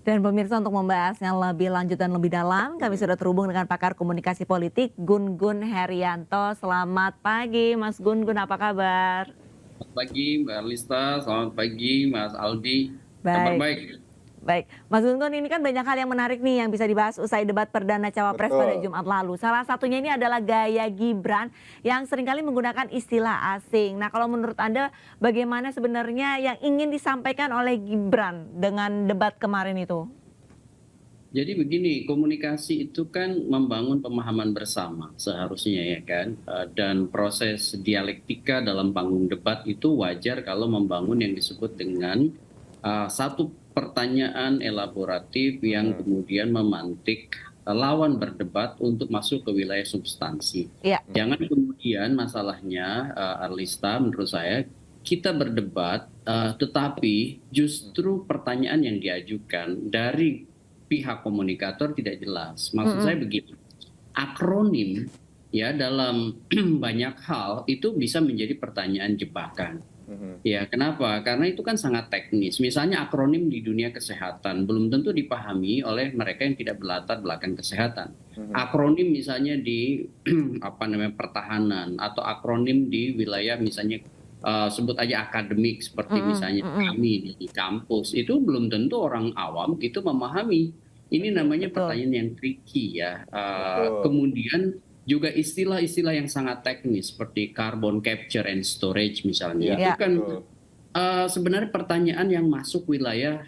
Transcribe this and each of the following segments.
Dan pemirsa, untuk membahasnya lebih lanjut dan lebih dalam, kami sudah terhubung dengan pakar komunikasi politik Gun Gun Herianto. Selamat pagi Mas Gun Gun, apa kabar? Selamat pagi Mbak Arlista, selamat pagi Mas Aldi. Kabar Baik, baik. baik. Mas Gun Gun, ini kan banyak hal yang menarik nih yang bisa dibahas usai debat perdana Cawapres pada Betul. Jumat lalu. Salah satunya ini adalah gaya Gibran yang seringkali menggunakan istilah asing. Nah, kalau menurut Anda bagaimana sebenarnya yang ingin disampaikan oleh Gibran dengan debat kemarin itu? Jadi begini, komunikasi itu kan membangun pemahaman bersama seharusnya ya kan. Dan proses dialektika dalam panggung debat itu wajar kalau membangun yang disebut dengan satu pertanyaan elaboratif yang kemudian memantik lawan berdebat untuk masuk ke wilayah substansi. Iya. Jangan kemudian masalahnya Arlista, menurut saya kita berdebat tetapi justru pertanyaan yang diajukan dari pihak komunikator tidak jelas. Maksud saya begini, akronim ya dalam banyak hal itu bisa menjadi pertanyaan jebakan. Ya, kenapa? Karena itu kan sangat teknis. Misalnya akronim di dunia kesehatan belum tentu dipahami oleh mereka yang tidak berlatar belakang kesehatan. Akronim misalnya di pertahanan atau akronim di wilayah misalnya sebut aja akademik seperti misalnya kami di kampus itu belum tentu orang awam itu memahami. Ini namanya Betul. pertanyaan yang tricky ya. Betul. Kemudian juga istilah-istilah yang sangat teknis seperti carbon capture and storage misalnya. Iya, Itu kan betul. sebenarnya pertanyaan yang masuk wilayah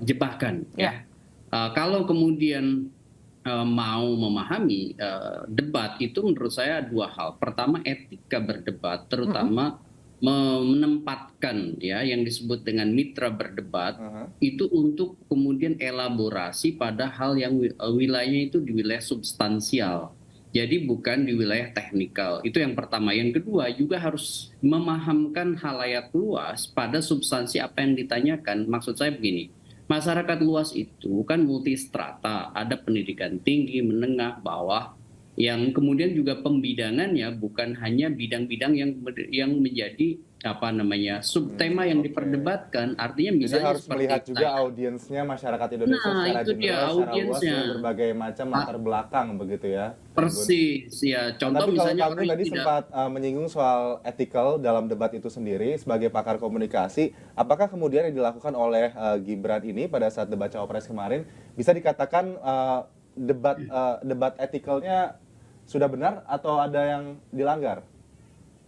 jebakan ya. Kalau kemudian mau memahami debat itu menurut saya dua hal. Pertama etika berdebat, terutama menempatkan ya yang disebut dengan mitra berdebat itu untuk kemudian elaborasi pada hal yang wilayahnya itu di wilayah substansial. Jadi bukan di wilayah teknikal. Itu yang pertama. Yang kedua juga harus memahamkan halayak luas pada substansi apa yang ditanyakan. Maksud saya begini. Masyarakat luas itu kan multistrata, ada pendidikan tinggi, menengah, bawah, yang kemudian juga pembidangannya bukan hanya bidang-bidang yang menjadi subtema yang diperdebatkan. Artinya Jadi misalnya harus seperti melihat juga audiensnya masyarakat Indonesia Nah, secara itu dia general, secara luas audiensnya. dengan berbagai macam latar belakang begitu ya, Gun Gun. Persis ya. Nah, Contoh tapi kalau misalnya kamu orang yang tadi tidak sempat menyinggung soal ethical dalam debat itu sendiri sebagai pakar komunikasi, apakah kemudian yang dilakukan oleh Gibran ini pada saat debat Cawapres kemarin bisa dikatakan debat ethicalnya sudah benar atau ada yang dilanggar?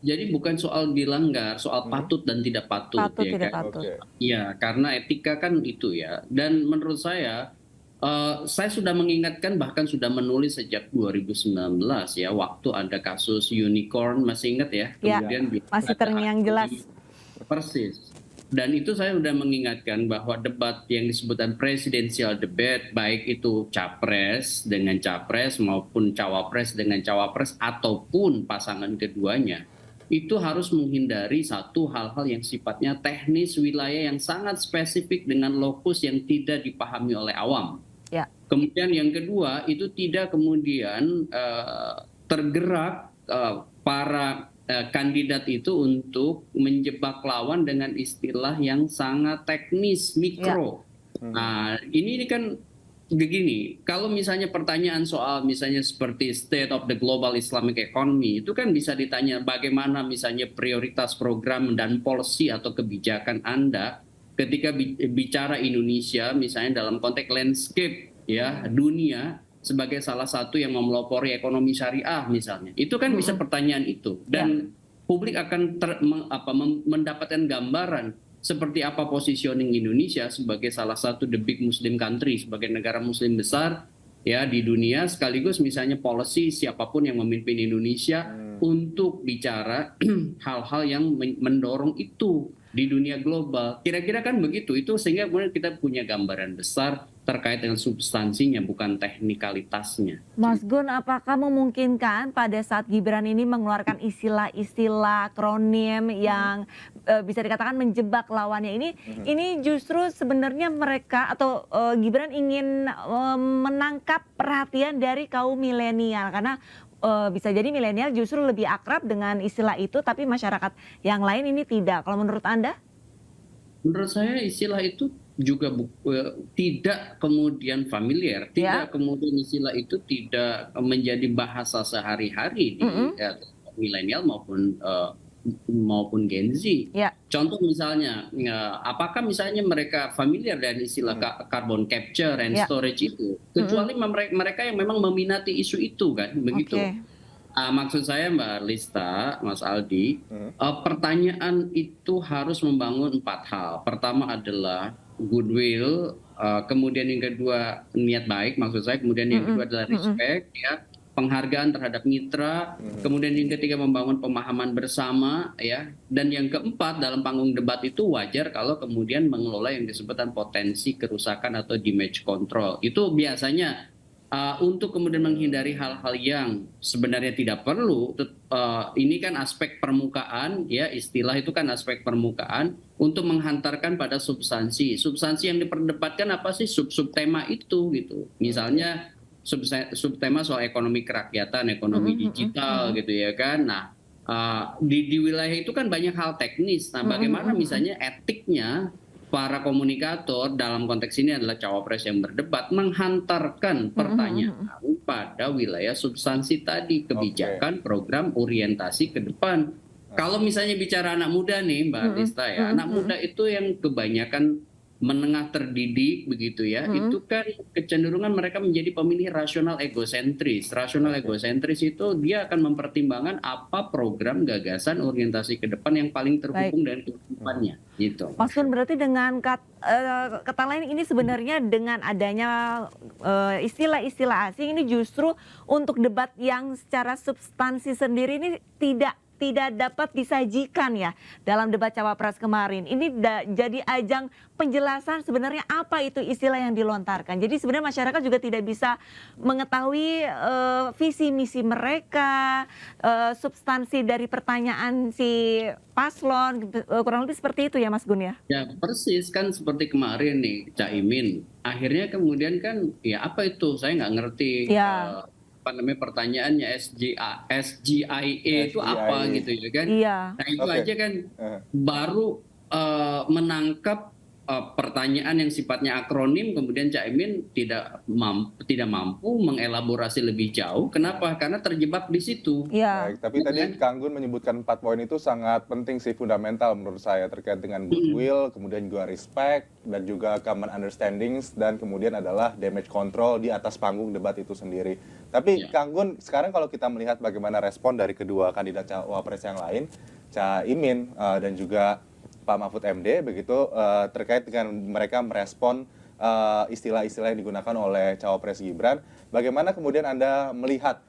jadi bukan soal dilanggar, soal patut dan tidak patut Patut ya tidak kan. patut. Oke. Iya, karena etika kan itu ya. Dan menurut saya sudah mengingatkan bahkan sudah menulis sejak 2019 ya, waktu ada kasus unicorn, masih ingat ya? Ya, Kemudian masih ada terngiang jelas. persis. Dan itu saya sudah mengingatkan bahwa debat yang disebutkan presidential debate, baik itu capres dengan capres maupun cawapres dengan cawapres ataupun pasangan keduanya, itu harus menghindari satu hal-hal yang sifatnya teknis, wilayah yang sangat spesifik dengan lokus yang tidak dipahami oleh awam. Ya. Kemudian yang kedua itu tidak kemudian tergerak para kandidat itu untuk menjebak lawan dengan istilah yang sangat teknis, mikro. Nah, ini kan begini, kalau misalnya pertanyaan soal misalnya seperti state of the global Islamic economy, itu kan bisa ditanya bagaimana misalnya prioritas program dan policy atau kebijakan Anda ketika bicara Indonesia misalnya dalam konteks landscape ya dunia sebagai salah satu yang memelopori ekonomi syariah misalnya. Itu kan bisa pertanyaan itu dan publik akan mendapatkan gambaran seperti apa positioning Indonesia sebagai salah satu the big Muslim country, sebagai negara Muslim besar ya di dunia, sekaligus misalnya policy siapapun yang memimpin Indonesia untuk bicara hal-hal yang mendorong itu di dunia global. Kira-kira kan begitu, itu sehingga kemudian kita punya gambaran besar terkait dengan substansinya, bukan teknikalitasnya. Mas Gun, apakah memungkinkan pada saat Gibran ini mengeluarkan istilah-istilah akronim yang bisa dikatakan menjebak lawannya ini justru sebenarnya mereka atau Gibran ingin menangkap perhatian dari kaum milenial, karena bisa jadi milenial justru lebih akrab dengan istilah itu, tapi masyarakat yang lain ini tidak. Kalau menurut Anda? Menurut saya istilah itu juga tidak kemudian familiar, Ya. tidak kemudian istilah itu tidak menjadi bahasa sehari-hari di Mm-mm. milenial maupun Gen Z. Ya. Contoh misalnya, apakah misalnya mereka familiar dengan istilah carbon capture and Ya. storage itu? Mm-mm. Kecuali mereka yang memang meminati isu itu kan, begitu. Oke. Maksud saya Mbak Lista, Mas Aldi, pertanyaan itu harus membangun 4 hal. Pertama adalah goodwill, kemudian yang kedua niat baik, maksud saya, kemudian yang kedua adalah respect, ya, penghargaan terhadap mitra, kemudian yang ketiga membangun pemahaman bersama, ya, dan yang keempat dalam panggung debat itu wajar kalau kemudian mengelola yang disebutkan potensi kerusakan atau damage control. Itu biasanya untuk kemudian menghindari hal-hal yang sebenarnya tidak perlu, ini kan aspek permukaan, ya, istilah itu kan aspek permukaan untuk menghantarkan pada substansi. Substansi yang diperdebatkan apa sih? Sub-tema itu gitu. Misalnya subtema soal ekonomi kerakyatan, ekonomi digital gitu ya kan. Nah, di wilayah itu kan banyak hal teknis. Nah, bagaimana misalnya etiknya para komunikator dalam konteks ini adalah cawapres yang berdebat menghantarkan pertanyaan pada wilayah substansi tadi, kebijakan, program, orientasi ke depan. Kalau misalnya bicara anak muda nih Mbak Lista ya, anak muda itu yang kebanyakan menengah terdidik begitu ya, itu kan kecenderungan mereka menjadi pemilih rasional egosentris. Rasional egosentris itu dia akan mempertimbangkan apa program, gagasan, orientasi ke depan yang paling terhubung dengan kehidupannya gitu. Mas Gun, berarti dengan kata lain ini sebenarnya dengan adanya istilah-istilah asing ini justru untuk debat yang secara substansi sendiri ini tidak dapat disajikan ya dalam debat cawapres kemarin. Ini jadi ajang penjelasan sebenarnya apa itu istilah yang dilontarkan. Jadi sebenarnya masyarakat juga tidak bisa mengetahui visi misi mereka, substansi dari pertanyaan si paslon, kurang lebih seperti itu ya Mas Gun ya? Ya persis, kan seperti kemarin nih Caimin. Akhirnya kemudian kan ya apa itu, saya nggak ngerti. Ya. Apa namanya pertanyaannya, SGIA itu apa gitu ya kan. Iya. Nah itu aja kan baru menangkap pertanyaan yang sifatnya akronim, kemudian Caimin tidak mampu mengelaborasi lebih jauh. Kenapa? Karena terjebak di situ. Iya. Baik, tapi tadi Kang Gun menyebutkan 4 poin itu sangat penting sih, fundamental menurut saya, terkait dengan goodwill, kemudian juga respect, dan juga common understandings, dan kemudian adalah damage control di atas panggung debat itu sendiri. Tapi Kang Gun, sekarang kalau kita melihat bagaimana respon dari kedua kandidat cawapres yang lain, Caimin dan juga Pak Mahfud MD begitu, terkait dengan mereka merespon istilah-istilah yang digunakan oleh cawapres Gibran, bagaimana kemudian Anda melihat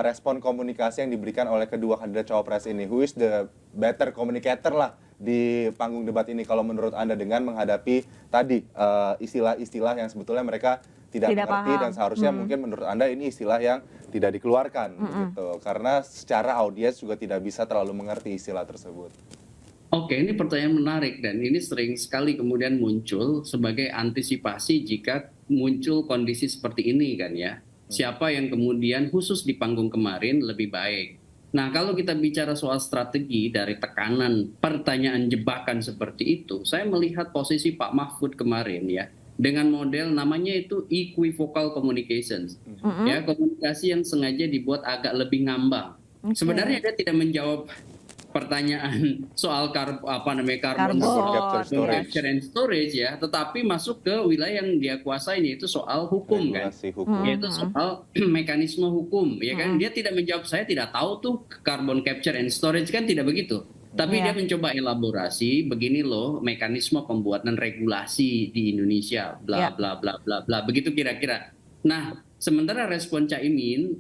respon komunikasi yang diberikan oleh kedua kandidat cawapres ini? Who is the better communicator lah di panggung debat ini kalau menurut Anda, dengan menghadapi tadi istilah-istilah yang sebetulnya mereka tidak mengerti paham. dan seharusnya mungkin menurut Anda ini istilah yang tidak dikeluarkan begitu, karena secara audiens juga tidak bisa terlalu mengerti istilah tersebut. Oke, ini pertanyaan menarik dan ini sering sekali kemudian muncul sebagai antisipasi jika muncul kondisi seperti ini kan ya. Siapa yang kemudian khusus di panggung kemarin lebih baik. Nah, kalau kita bicara soal strategi dari tekanan pertanyaan jebakan seperti itu, saya melihat posisi Pak Mahfud kemarin ya, dengan model namanya itu equivocal communications. Ya, komunikasi yang sengaja dibuat agak lebih ngambang. Sebenarnya dia tidak menjawab pertanyaan soal carbon capture and storage ya, tetapi masuk ke wilayah yang dia kuasai, yaitu soal hukum kan, yaitu soal mekanisme hukum ya kan. Dia tidak menjawab, saya tidak tahu tuh carbon capture and storage, kan tidak begitu. Tapi dia mencoba elaborasi, begini loh mekanisme pembuatan regulasi di Indonesia, bla bla bla bla bla, begitu kira-kira. Nah, sementara respon Caimin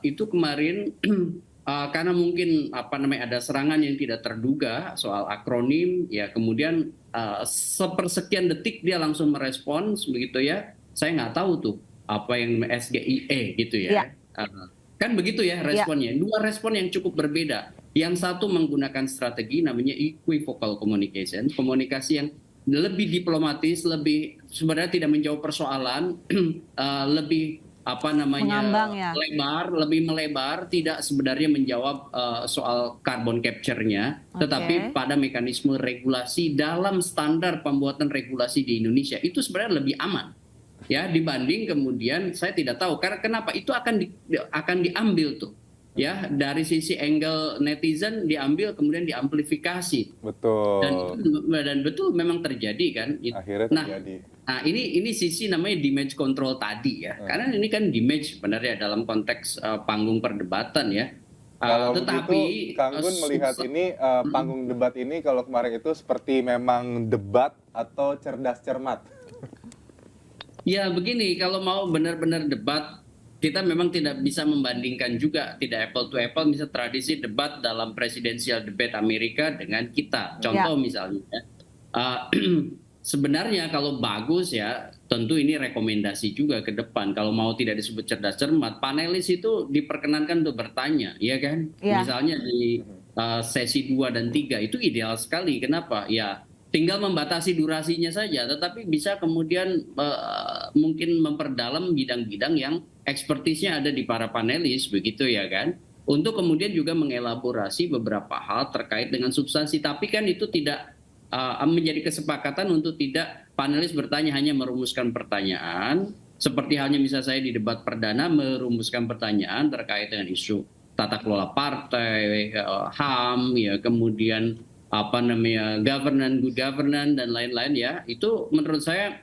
itu kemarin karena mungkin ada serangan yang tidak terduga soal akronim ya, kemudian sepersekian detik dia langsung merespons begitu ya, saya nggak tahu tuh apa yang SGIE gitu ya. Kan begitu ya responnya. Dua respon yang cukup berbeda. Yang satu menggunakan strategi namanya equivocal communication, komunikasi yang lebih diplomatis, lebih sebenarnya tidak menjawab persoalan, lebih Mengambang ya. lebih melebar, tidak sebenarnya menjawab soal carbon capture-nya, tetapi pada mekanisme regulasi dalam standar pembuatan regulasi di Indonesia itu sebenarnya lebih aman ya dibanding kemudian saya tidak tahu karena kenapa itu akan diambil tuh ya dari sisi angle netizen diambil kemudian diamplifikasi. Betul. Dan betul memang terjadi kan. Akhirnya Nah, terjadi. ini sisi namanya damage control tadi ya. Karena ini kan damage sebenarnya dalam konteks panggung perdebatan ya. Kalau Tetapi begitu, Kang Gun melihat ini panggung debat ini kalau kemarin itu seperti memang debat atau cerdas cermat. ya begini, kalau mau benar-benar debat, kita memang tidak bisa membandingkan juga, tidak apple to apple, misal tradisi debat dalam presidensial debate Amerika dengan kita. Contoh misalnya, sebenarnya kalau bagus ya, tentu ini rekomendasi juga ke depan. Kalau mau tidak disebut cerdas cermat, panelis itu diperkenankan untuk bertanya, ya kan? Misalnya di sesi 2 dan 3 itu ideal sekali. Kenapa? Ya tinggal membatasi durasinya saja, tetapi bisa kemudian mungkin memperdalam bidang-bidang yang ekspertisnya ada di para panelis, begitu ya kan? Untuk kemudian juga mengelaborasi beberapa hal terkait dengan substansi. Tapi kan itu tidak menjadi kesepakatan untuk tidak panelis bertanya hanya merumuskan pertanyaan, seperti halnya misalnya saya di debat perdana merumuskan pertanyaan terkait dengan isu tata kelola partai, HAM, ya kemudian governance, good governance dan lain-lain ya. Itu menurut saya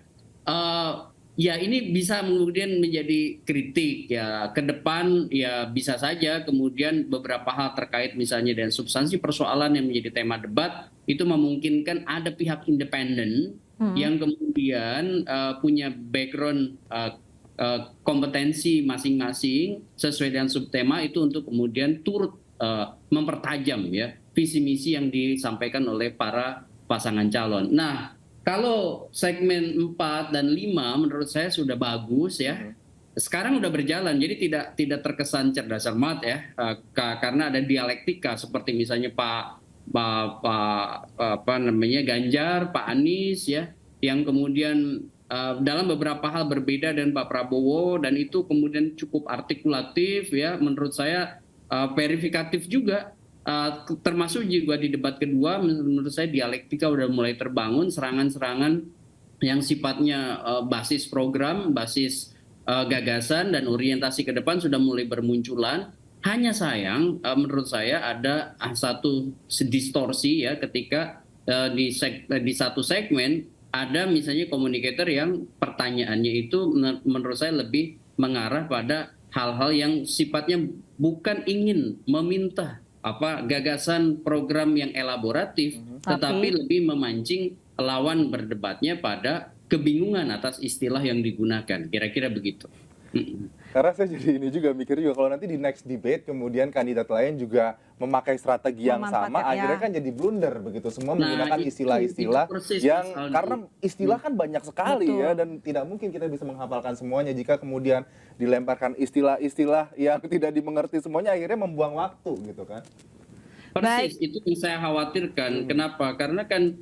ya ini bisa kemudian menjadi kritik ya ke depan ya bisa saja kemudian beberapa hal terkait misalnya dengan substansi persoalan yang menjadi tema debat itu memungkinkan ada pihak independen yang kemudian punya background kompetensi masing-masing sesuai dengan subtema itu untuk kemudian turut mempertajam ya visi misi yang disampaikan oleh para pasangan calon. Nah, kalau segmen 4 dan 5 menurut saya sudah bagus ya. Sekarang udah berjalan, jadi tidak terkesan cerdas cermat ya, karena ada dialektika seperti misalnya Pak Ganjar, Pak Anies ya, yang kemudian dalam beberapa hal berbeda dengan Pak Prabowo dan itu kemudian cukup artikulatif ya, menurut saya verifikatif juga. Termasuk juga di debat kedua menurut saya dialektika udah mulai terbangun, serangan-serangan yang sifatnya basis program, basis gagasan dan orientasi ke depan sudah mulai bermunculan. Hanya sayang menurut saya ada satu distorsi ya ketika di satu segmen ada misalnya komunikator yang pertanyaannya itu menurut saya lebih mengarah pada hal-hal yang sifatnya bukan ingin meminta gagasan program yang elaboratif, tetapi lebih memancing lawan berdebatnya pada kebingungan atas istilah yang digunakan. Kira-kira begitu. Karena saya jadi ini juga mikir juga kalau nanti di next debate kemudian kandidat lain juga memakai strategi yang sama, akhirnya kan jadi blunder begitu, semua menggunakan istilah-istilah yang karena istilah kan banyak sekali ya dan tidak mungkin kita bisa menghafalkan semuanya jika kemudian dilemparkan istilah-istilah yang tidak dimengerti semuanya akhirnya membuang waktu gitu kan. Persis, itu yang saya khawatirkan. Kenapa? Karena kan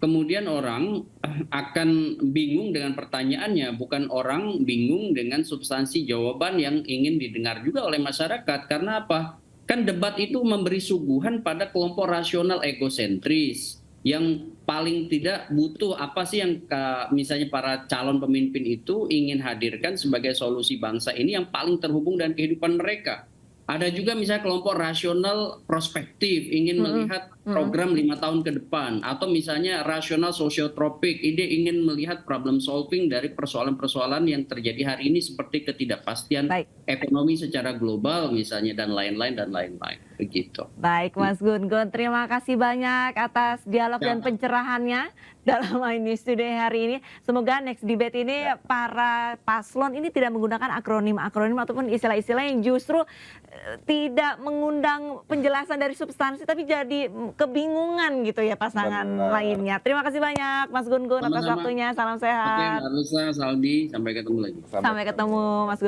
kemudian orang akan bingung dengan pertanyaannya, bukan orang bingung dengan substansi jawaban yang ingin didengar juga oleh masyarakat. Karena apa? Kan debat itu memberi suguhan pada kelompok rasional egosentris yang paling tidak butuh apa sih yang misalnya para calon pemimpin itu ingin hadirkan sebagai solusi bangsa ini yang paling terhubung dengan kehidupan mereka. Ada juga misalnya kelompok rasional prospektif, ingin melihat program 5 tahun ke depan. Atau misalnya rasional sosiotropik, ide ingin melihat problem solving dari persoalan-persoalan yang terjadi hari ini seperti ketidakpastian ekonomi secara global misalnya dan lain-lain dan lain-lain. Begitu. Baik Mas Gun Gun, terima kasih banyak atas dialog dan pencerahannya dalam ini Today hari ini. Semoga next debate ini para paslon ini tidak menggunakan akronim-akronim ataupun istilah-istilah yang justru tidak mengundang penjelasan dari substansi tapi jadi kebingungan gitu ya pasangan lainnya. Terima kasih banyak Mas Gun Gun atas waktunya. Salam sehat. Oke, Mbak Rusa, Saldi, sampai ketemu lagi. Sampai ketemu Mas Gun.